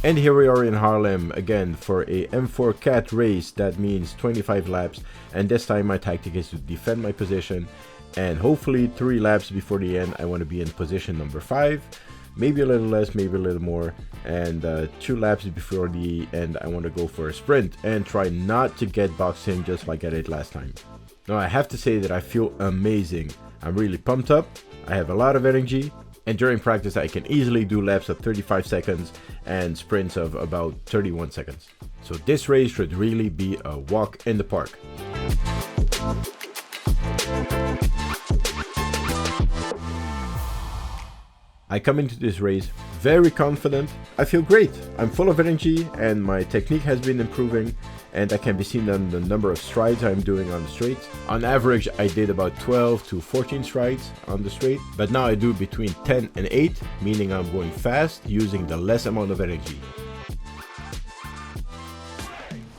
And here we are in Haarlem again for a M4 cat race. That means 25 laps, and this time my tactic is to defend my position, and hopefully 3 laps before the end I want to be in position number 5, maybe a little less, maybe a little more, and 2 laps before the end I want to go for a sprint and try not to get boxed in just like I did last time. Now I have to say that I feel amazing. I'm really pumped up, I have a lot of energy, and during practice I can easily do laps of 35 seconds and sprints of about 31 seconds. So this race should really be a walk in the park. I come into this race very confident. I feel great. I'm full of energy and my technique has been improving, and that can be seen on the number of strides I'm doing on the straight. On average I did about 12 to 14 strides on the straight, but now I do between 10 and 8, meaning I'm going fast using the less amount of energy.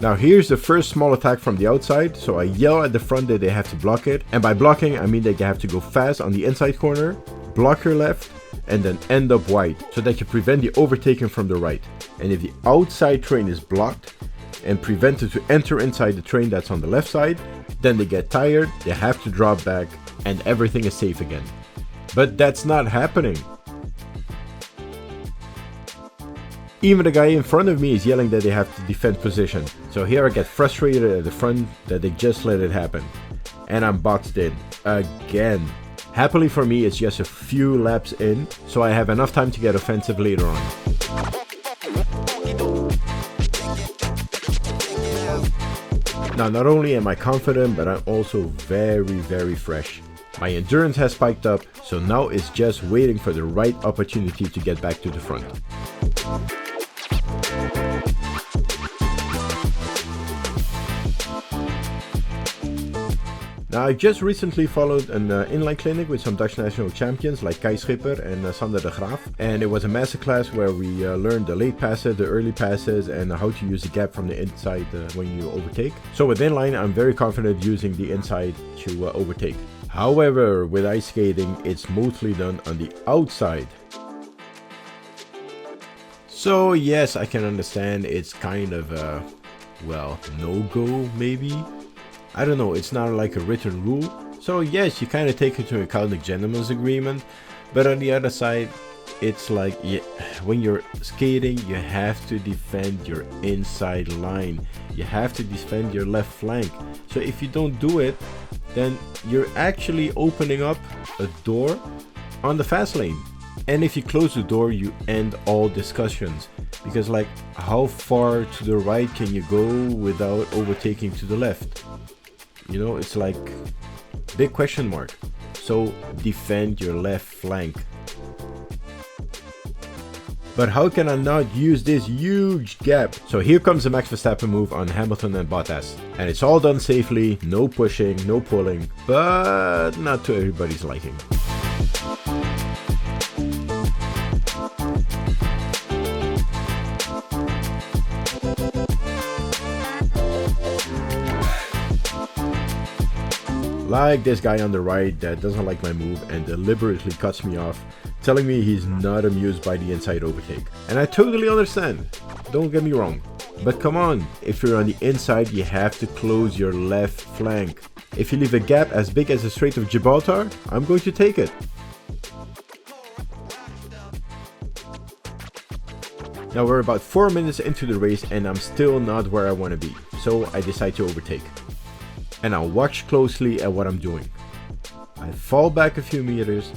Now here's the first small attack from the outside, so I yell at the front that they have to block it, and by blocking I mean that you have to go fast on the inside corner, block your left, and then end up wide, so that you prevent the overtaking from the right. And if the outside train is blocked and prevented to enter inside the train that's on the left side, then they get tired, they have to drop back, and everything is safe again. But that's not happening. Even the guy in front of me is yelling that they have to defend position. So here I get frustrated at the front that they just let it happen. And I'm boxed in again. Happily for me, it's just a few laps in, so I have enough time to get offensive later on. Now, not only am I confident, but I'm also very fresh. My endurance has spiked up, so now it's just waiting for the right opportunity to get back to the front. Now, I just recently followed an inline clinic with some Dutch national champions like Kai Schipper and Sander de Graaf, and it was a masterclass where we learned the late passes, the early passes, and how to use the gap from the inside when you overtake. So with inline, I'm very confident using the inside to overtake. However, with ice skating, it's mostly done on the outside. So yes, I can understand it's kind of a, well, no-go maybe. I don't know, it's not like a written rule. So yes, you kind of take into account the gentleman's agreement. But on the other side, it's like, yeah, when you're skating, you have to defend your inside line. You have to defend your left flank. So if you don't do it, then you're actually opening up a door on the fast lane. And if you close the door, you end all discussions. Because like, how far to the right can you go without overtaking to the left? You know, it's like big question mark. So defend your left flank. But how can I not use this huge gap? So here comes the Max Verstappen move on Hamilton and Bottas. And it's all done safely, no pushing, no pulling, but not to everybody's liking. Like this guy on the right that doesn't like my move and deliberately cuts me off, telling me he's not amused by the inside overtake. And I totally understand, don't get me wrong. But come on, if you're on the inside, you have to close your left flank. If you leave a gap as big as the Strait of Gibraltar, I'm going to take it. Now we're about 4 minutes into the race and I'm still not where I want to be. So I decide to overtake. And I'll watch closely at what I'm doing. I fall back a few meters,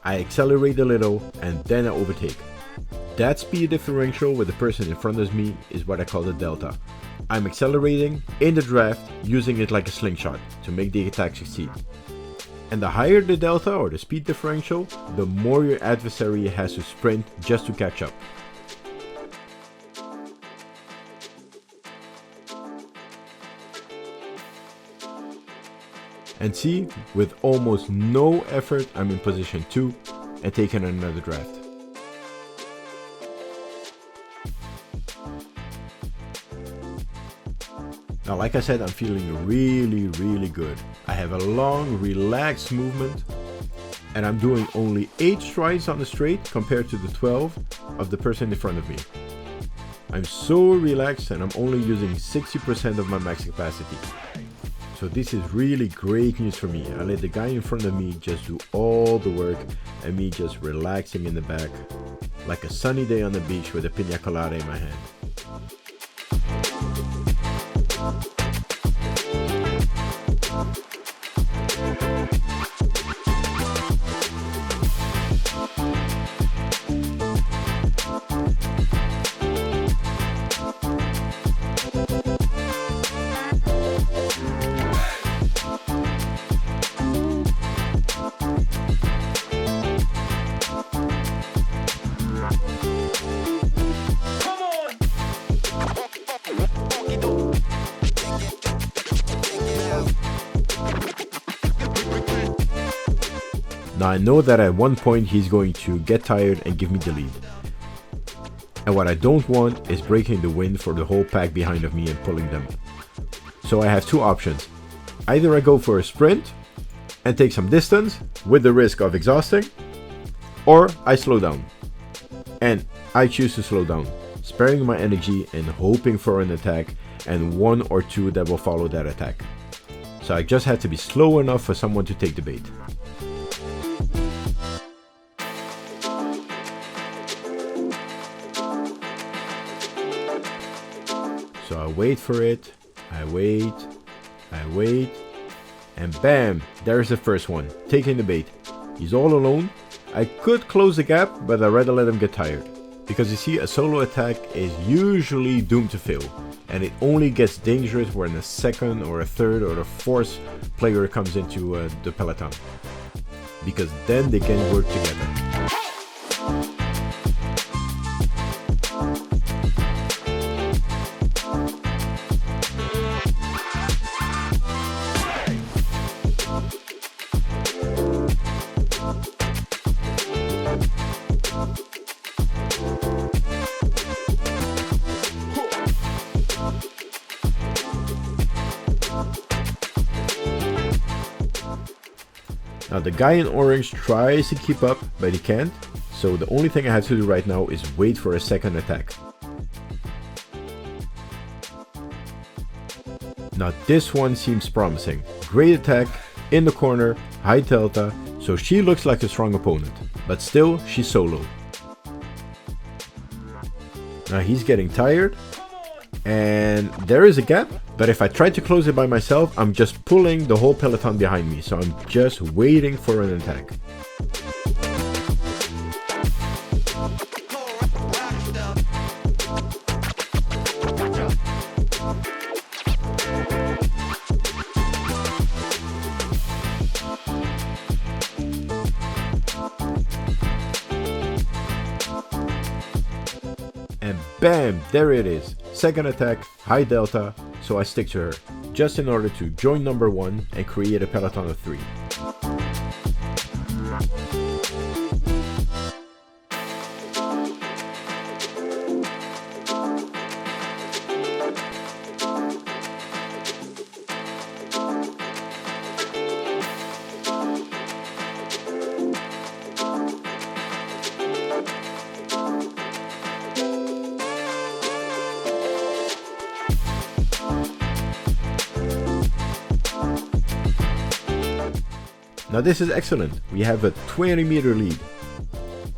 I accelerate a little, and then I overtake. That speed differential with the person in front of me is what I call the delta. I'm accelerating in the draft using it like a slingshot to make the attack succeed. And the higher the delta or the speed differential, the more your adversary has to sprint just to catch up. And see, with almost no effort, I'm in position 2 and taking another draft. Now, like I said, I'm feeling really good. I have a long, relaxed movement, and I'm doing only 8 strides on the straight compared to the 12 of the person in front of me. I'm so relaxed and I'm only using 60% of my max capacity. So this is really great news for me. I let the guy in front of me just do all the work and me just relaxing in the back like a sunny day on the beach with a pina colada in my hand. Now I know that at one point he's going to get tired and give me the lead. And what I don't want is breaking the wind for the whole pack behind of me and pulling them. So I have two options. Either I go for a sprint and take some distance with the risk of exhausting, or I slow down. And I choose to slow down, sparing my energy and hoping for an attack and one or two that will follow that attack. So I just had to be slow enough for someone to take the bait. So I wait for it, I wait, and bam, there's the first one, taking the bait. He's all alone. I could close the gap, but I'd rather let him get tired. Because you see, a solo attack is usually doomed to fail. And it only gets dangerous when a second or a third or a fourth player comes into the peloton. Because then they can work together. Now the guy in orange tries to keep up, but he can't. So the only thing I have to do right now is wait for a second attack. Now this one seems promising. Great attack, in the corner, high delta, so she looks like a strong opponent. But still, she's solo. Now he's getting tired. And there is a gap, but if I try to close it by myself, I'm just pulling the whole peloton behind me, so I'm just waiting for an attack. And bam, there it is. Second attack, high delta, so I stick to her, just in order to join number one and create a peloton of 3. Now this is excellent, we have a 20-meter lead.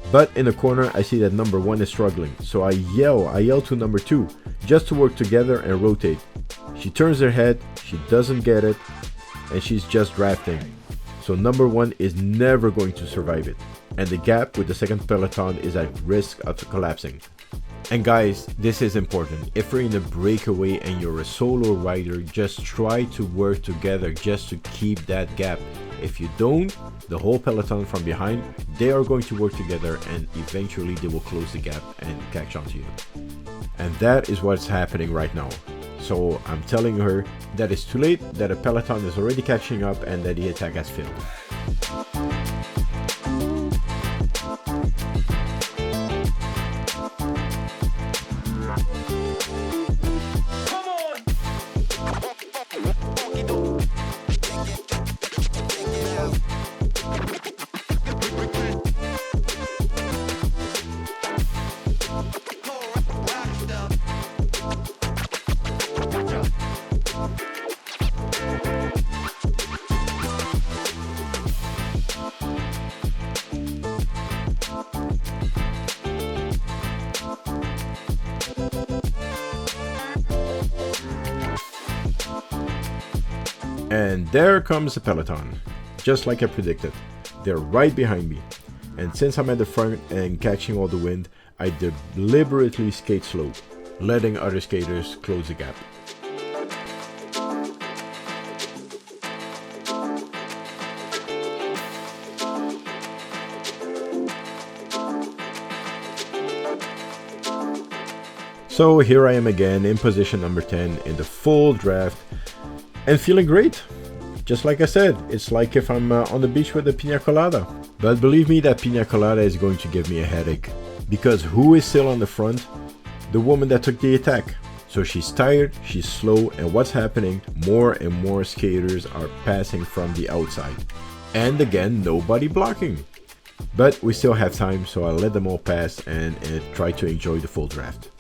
But in the corner I see that number 1 is struggling, so I yell to number 2, just to work together and rotate. She turns her head, she doesn't get it, and she's just drafting. So number 1 is never going to survive it, and the gap with the second peloton is at risk of collapsing. And guys, this is important. If you're in a breakaway and you're a solo rider, just try to work together just to keep that gap. If you don't, the whole peloton from behind, they are going to work together and eventually they will close the gap and catch on to you. And that is what's happening right now. So I'm telling her that it's too late, that a peloton is already catching up and that the attack has failed. And there comes the peloton, just like I predicted. They're right behind me. And since I'm at the front and catching all the wind, I deliberately skate slow, letting other skaters close the gap. So here I am again in position number 10 in the full draft and feeling great. Just like I said, it's like if I'm on the beach with a pina colada. But believe me, that pina colada is going to give me a headache. Because who is still on the front? The woman that took the attack. So she's tired, she's slow, and what's happening? More and more skaters are passing from the outside. And again, nobody blocking. But we still have time, so I'll let them all pass and try to enjoy the full draft.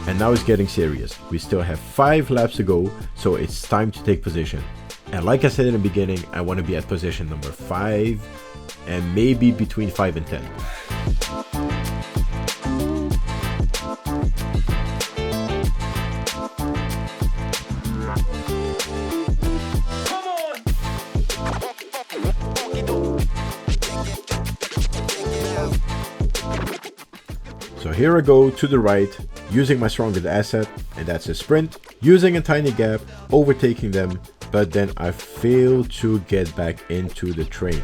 And now it's getting serious. We still have 5 laps to go, so it's time to take position. And like I said in the beginning, I want to be at position number 5 and maybe between 5 and 10. So here I go to the right, using my strongest asset, and that's a sprint, using a tiny gap, overtaking them, but then I fail to get back into the train.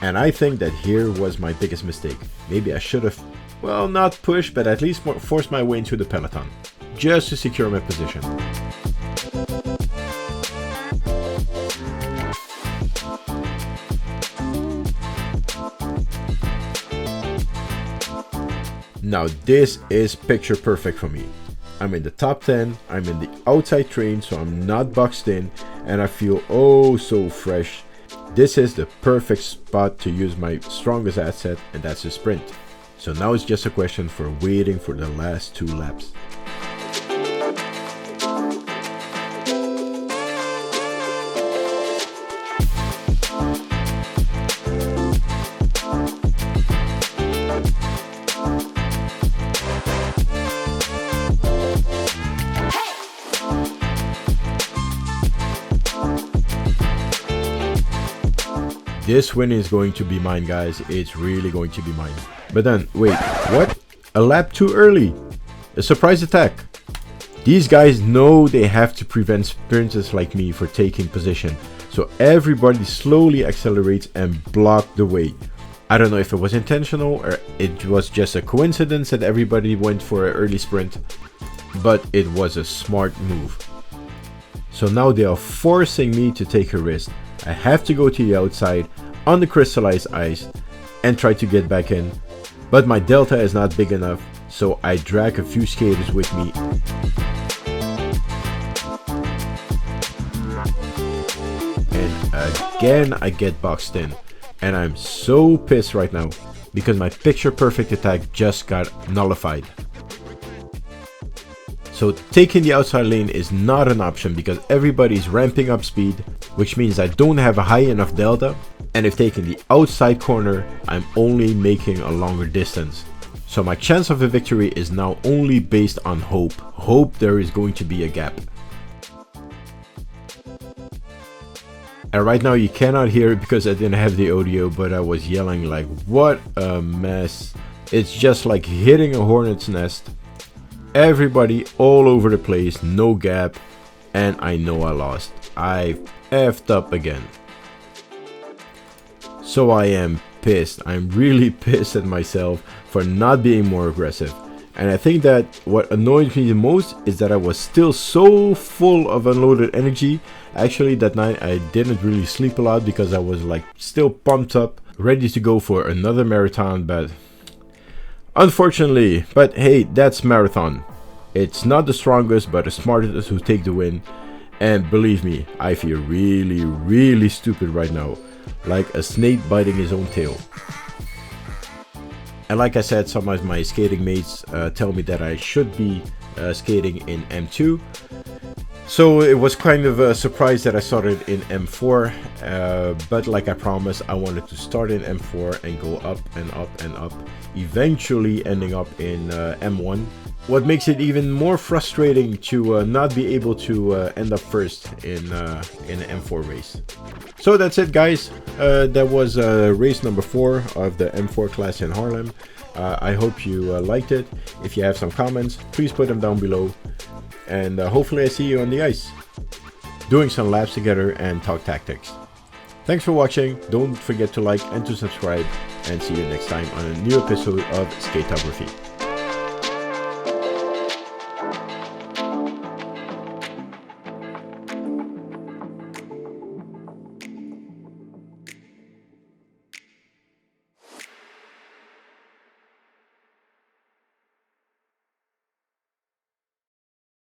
And I think that here was my biggest mistake. Maybe I should have, well, not pushed, but at least forced my way into the peloton, just to secure my position. Now this is picture perfect for me. I'm in the top 10, I'm in the outside train, so I'm not boxed in, and I feel oh so fresh. This is the perfect spot to use my strongest asset, and that's the sprint. So now it's just a question for waiting for the last 2 laps. This win is going to be mine, guys. It's really going to be mine. But then, wait, what? A lap too early. A surprise attack. These guys know they have to prevent sprinters like me for taking position. So everybody slowly accelerates and block the way. I don't know if it was intentional or it was just a coincidence that everybody went for an early sprint. But it was a smart move. So now they are forcing me to take a risk. I have to go to the outside on the crystallized ice and try to get back in. But my delta is not big enough, so I drag a few skaters with me. And again I get boxed in. And I'm so pissed right now because my picture perfect attack just got nullified. So taking the outside lane is not an option because everybody's ramping up speed, which means I don't have a high enough delta. And if taking the outside corner, I'm only making a longer distance. So my chance of a victory is now only based on hope. Hope there is going to be a gap. And right now you cannot hear it because I didn't have the audio, but I was yelling like, what a mess. It's just like hitting a hornet's nest. Everybody all over the place, no gap, and I know I lost. I effed up again. So I am pissed. I'm really pissed at myself for not being more aggressive. And I think that what annoyed me the most is that I was still so full of unloaded energy. Actually, that night I didn't really sleep a lot because I was like still pumped up, ready to go for another marathon, but unfortunately, but hey, that's marathon. It's not the strongest, but the smartest who take the win. And believe me, I feel really, really stupid right now. Like a snake biting his own tail. And like I said, some of my skating mates tell me that I should be skating in M2. So it was kind of a surprise that I started in M4. But like I promised, I wanted to start in M4 and go up and up and up. Eventually ending up in M1. What makes it even more frustrating to not be able to end up first in an M4 race. So that's it, guys. That was race number 4 of the M4 class in Haarlem. I hope you liked it. If you have some comments, please put them down below. And hopefully I see you on the ice, doing some laps together and talk tactics. Thanks for watching. Don't forget to like and to subscribe. And see you next time on a new episode of Skatography.